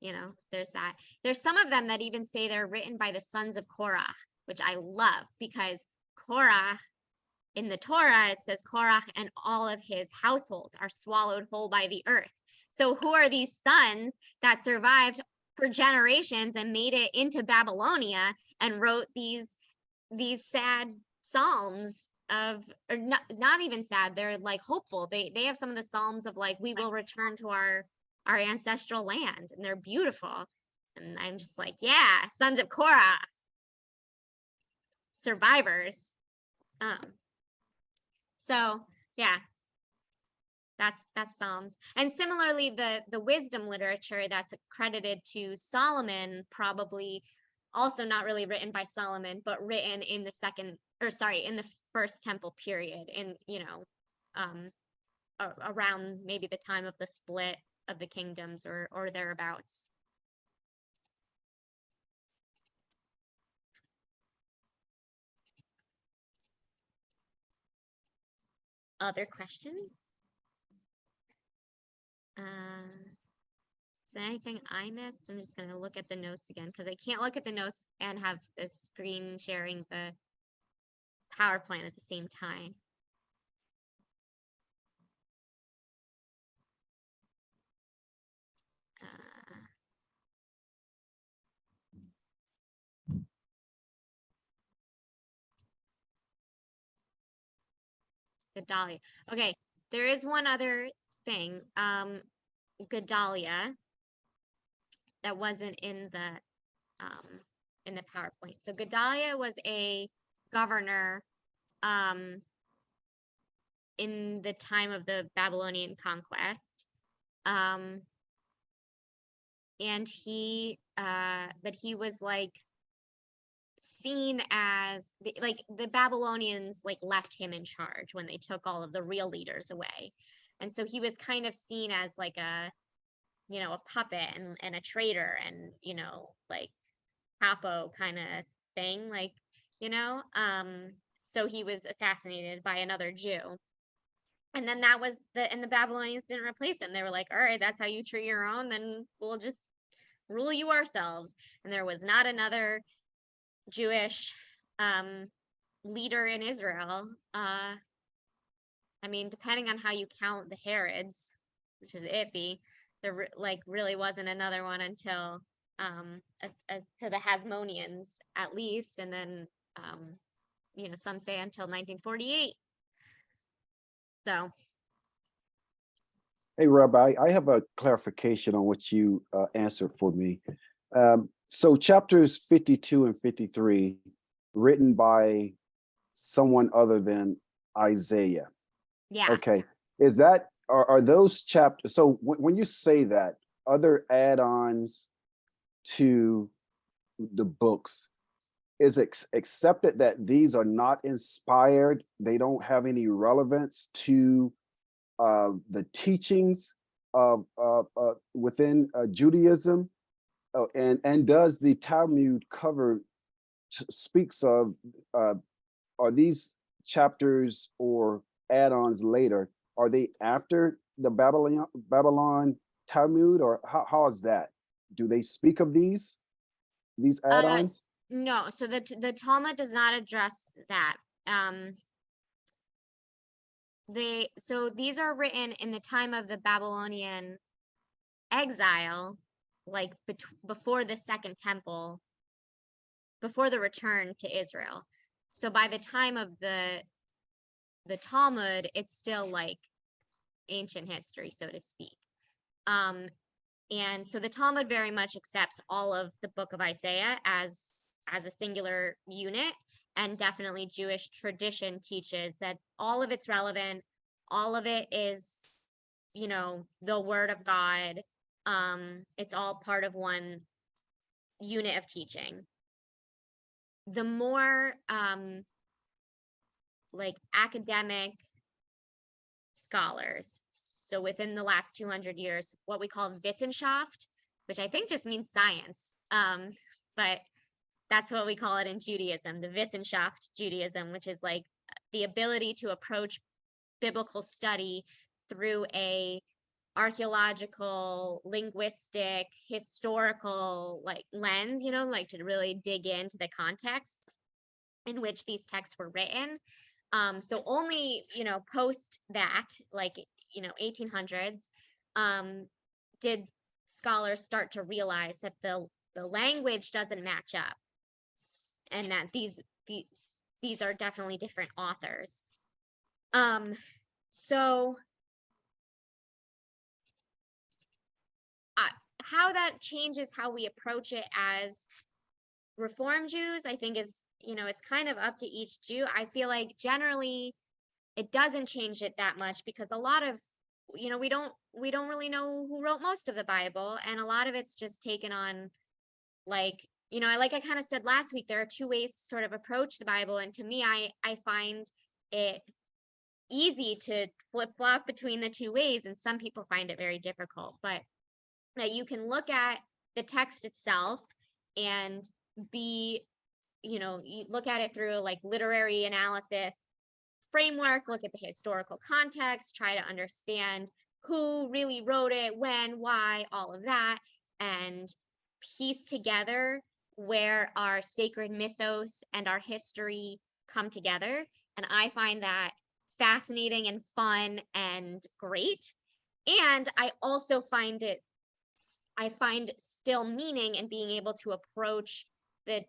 Speaker 1: you know, there's that. There's some of them that even say they're written by the sons of Korah, which I love because Korah in the Torah, it says Korah and all of his household are swallowed whole by the earth. So who are these sons that survived for generations and made it into Babylonia and wrote these sad psalms of, or not even sad, they're like hopeful. They have some of the psalms of like, we will return to our ancestral land, and they're beautiful. And I'm just like, yeah, sons of Korah, survivors. So yeah, that's Psalms. And similarly, the wisdom literature that's credited to Solomon, probably also not really written by Solomon, but written in in the first temple period, in, you know, around maybe the time of the split of the kingdoms or thereabouts. Other questions? Is there anything I missed? I'm just gonna look at the notes again because I can't look at the notes and have the screen sharing the PowerPoint at the same time. Gedalia. Okay, there is one other thing. Gedalia that wasn't in the PowerPoint. So Gedalia was a governor in the time of the Babylonian conquest. And but he was like seen as like the Babylonians like left him in charge when they took all of the real leaders away. And so he was kind of seen as like a, you know, a puppet and a traitor and, you know, like capo kind of thing, like, you know. So he was assassinated by another Jew. And then that was and the Babylonians didn't replace him. They were like, all right, that's how you treat your own, then we'll just rule you ourselves. And there was not another Jewish leader in Israel. I mean, depending on how you count the Herods, which is iffy, there like really wasn't another one until to the Hasmoneans at least, and then you know, some say until 1948. So.
Speaker 3: Hey, Rabbi, I have a clarification on what you answered for me. So chapters 52 and 53, written by someone other than Isaiah.
Speaker 1: Yeah.
Speaker 3: Okay. Is that, are those chapters, so when you say that, other add-ons to the books, is it accepted that these are not inspired? They don't have any relevance to the teachings of within Judaism? And does the Talmud cover, speaks of, are these chapters or add-ons later, are they after the Babylon Talmud, or how is that? Do they speak of these add-ons?
Speaker 1: No, so the Talmud does not address that. So these are written in the time of the Babylonian exile, like before the second temple, before the return to Israel. So by the time of the Talmud, it's still like ancient history, so to speak. And so the Talmud very much accepts all of the book of Isaiah as a singular unit, and definitely Jewish tradition teaches that all of it's relevant, all of it is, the word of God. It's all part of one unit of teaching. The more like academic scholars, so within the last 200 years, what we call Wissenschaft, which I think just means science, but that's what we call it in Judaism, the Wissenschaft Judaism, which is like the ability to approach biblical study through a archaeological, linguistic, historical lens, like to really dig into the context in which these texts were written. So only, post that, 1800s, did scholars start to realize that the language doesn't match up, and that these are definitely different authors. So how that changes how we approach it as Reform Jews, I think is, it's kind of up to each Jew. I feel like generally it doesn't change it that much, because a lot of, we don't really know who wrote most of the Bible, and a lot of it's just taken on, like I kind of said last week, there are two ways to sort of approach the Bible, and to me, I find it easy to flip-flop between the two ways, and some people find it very difficult. But that you can look at the text itself and you look at it through like literary analysis framework, look at the historical context, try to understand who really wrote it, when, why, all of that, and piece together where our sacred mythos and our history come together. And I find that fascinating and fun and great. And I also find still meaning in being able to approach the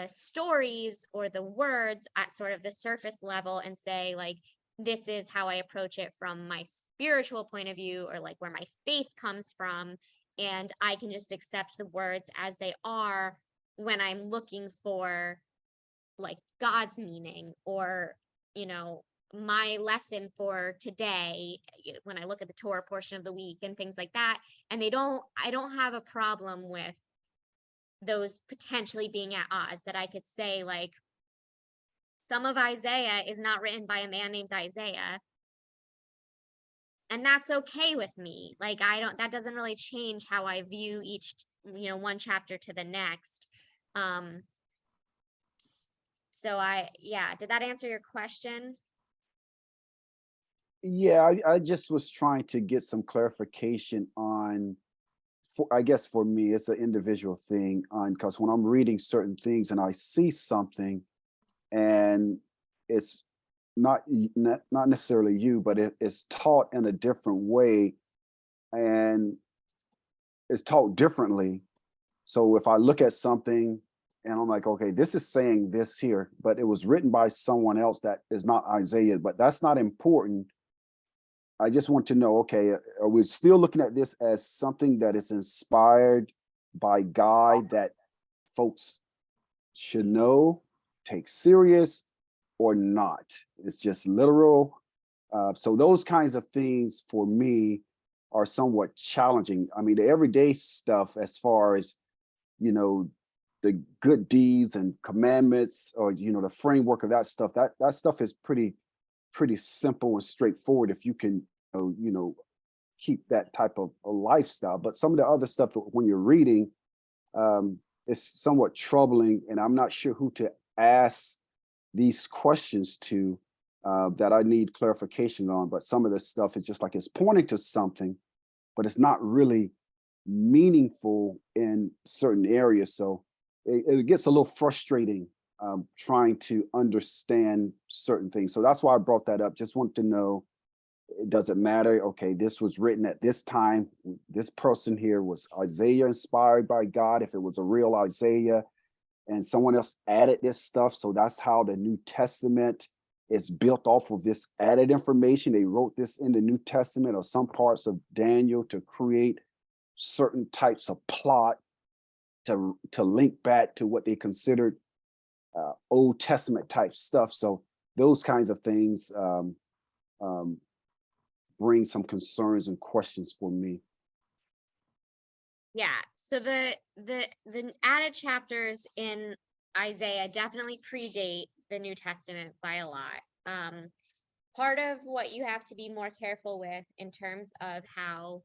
Speaker 1: stories or the words at sort of the surface level and say, like, this is how I approach it from my spiritual point of view, or like where my faith comes from. And I can just accept the words as they are when I'm looking for like God's meaning, or, my lesson for today, when I look at the Torah portion of the week and things like that. And I don't have a problem with those potentially being at odds, that I could say, like, some of Isaiah is not written by a man named Isaiah, and that's okay with me. Like, that doesn't really change how I view each, one chapter to the next. So did that answer your question?
Speaker 3: Yeah, I just was trying to get some clarification on, I guess for me, it's an individual thing, on because when I'm reading certain things and I see something and it's not necessarily you, but it's taught in a different way and it's taught differently. So if I look at something and I'm like, okay, this is saying this here, but it was written by someone else that is not Isaiah, but that's not important. I just want to know, okay, are we still looking at this as something that is inspired by God that folks should know, take serious, or not? It's just literal. So those kinds of things for me are somewhat challenging. I mean, the everyday stuff, as far as, the good deeds and commandments, or, the framework of that stuff, that stuff is pretty simple and straightforward if you can, keep that type of a lifestyle. But some of the other stuff, when you're reading, it's somewhat troubling, and I'm not sure who to ask these questions to, that I need clarification on. But some of this stuff is just like it's pointing to something, but it's not really meaningful in certain areas. So it gets a little frustrating, trying to understand certain things. So that's why I brought that up. Just want to know, it doesn't matter. Okay, this was written at this time. This person here was Isaiah inspired by God, if it was a real Isaiah, and someone else added this stuff. So that's how the New Testament it's built off of this added information. They wrote this in the New Testament or some parts of Daniel to create certain types of plot to link back to what they considered Old Testament type stuff. So those kinds of things bring some concerns and questions for me.
Speaker 1: Yeah, so the added chapters in Isaiah definitely predate the New Testament by a lot. Part of what you have to be more careful with in terms of how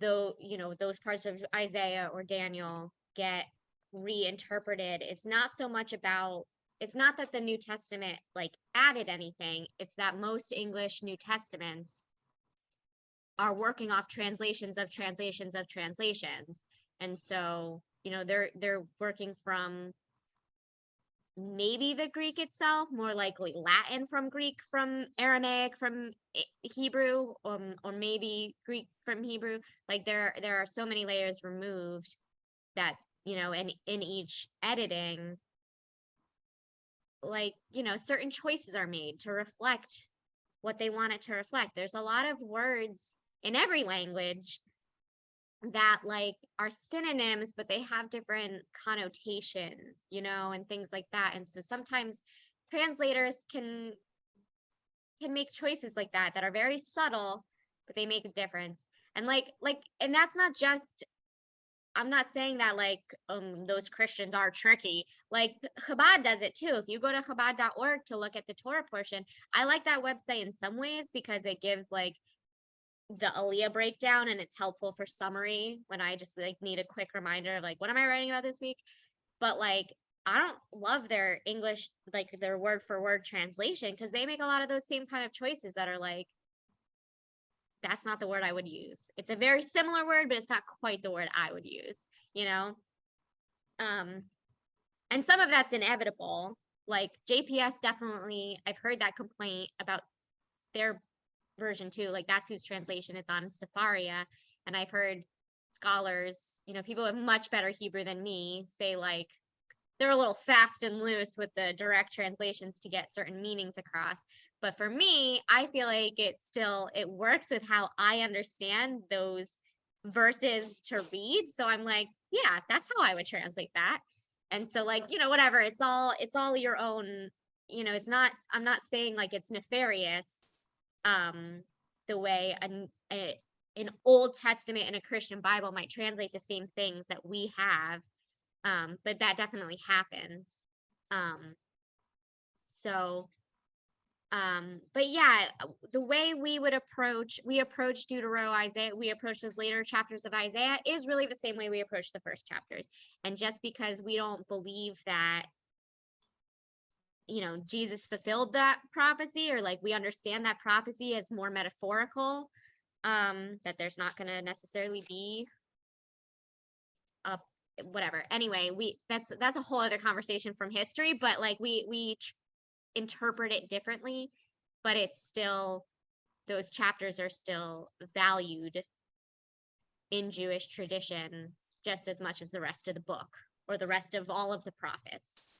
Speaker 1: those parts of Isaiah or Daniel get reinterpreted, it's not that the New Testament like added anything, it's that most English New Testaments are working off translations of translations of translations. And so, they're working from maybe the Greek itself, more likely Latin from Greek, from Aramaic, from Hebrew, or maybe Greek from Hebrew. Like there are so many layers removed that, in each editing, like, certain choices are made to reflect what they want it to reflect. There's a lot of words in every language that like are synonyms, but they have different connotations, and things like that. And so sometimes translators can make choices like that are very subtle, but they make a difference. And and that's not just, I'm not saying that like those Christians are tricky. Like Chabad does it too. If you go to Chabad.org to look at the Torah portion, I like that website in some ways because it gives like the Aliyah breakdown, and it's helpful for summary when I just like need a quick reminder of like, what am I writing about this week? But like, I don't love their English, like their word for word translation, because they make a lot of those same kind of choices that are like, that's not the word I would use. It's a very similar word, but it's not quite the word I would use, and some of that's inevitable. Like JPS definitely, I've heard that complaint about their version too. Like that's whose translation it's on, Sefaria. And I've heard scholars, people with much better Hebrew than me, say like they're a little fast and loose with the direct translations to get certain meanings across. But for me, I feel like it works with how I understand those verses to read. So I'm like, yeah, that's how I would translate that. And so like, whatever, it's all your own, I'm not saying like it's nefarious, the way an Old Testament and a Christian Bible might translate the same things that we have. But that definitely happens. But yeah, the way we approach Isaiah, we approach those later chapters of Isaiah is really the same way we approach the first chapters. And just because we don't believe that, Jesus fulfilled that prophecy, or like we understand that prophecy as more metaphorical, that there's not going to necessarily be a whatever. Anyway, that's a whole other conversation from history, but like we interpret it differently, but it's still, those chapters are still valued in Jewish tradition just as much as the rest of the book or the rest of all of the prophets.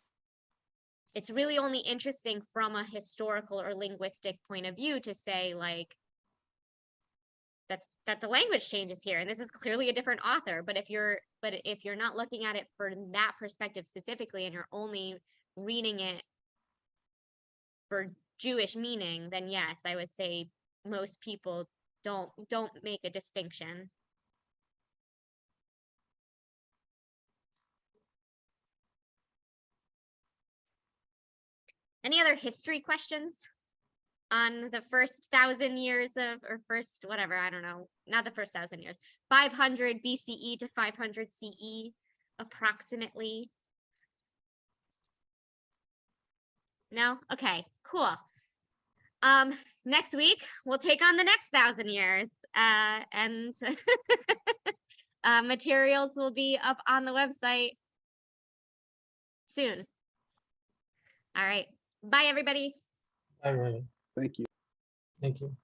Speaker 1: It's really only interesting from a historical or linguistic point of view to say like that the language changes here, and this is clearly a different author. But if you're not looking at it for that perspective specifically, and you're only reading it for Jewish meaning, then yes, I would say most people don't make a distinction. Any other history questions on the first 1,000 years or first, whatever, I don't know, not the first 1,000 years, 500 BCE to 500 CE, approximately? No? Okay, cool. Next week, we'll take on the next 1,000 years, and materials will be up on the website soon. All right. Bye, everybody.
Speaker 2: All right,
Speaker 3: Thank you.
Speaker 2: thank you.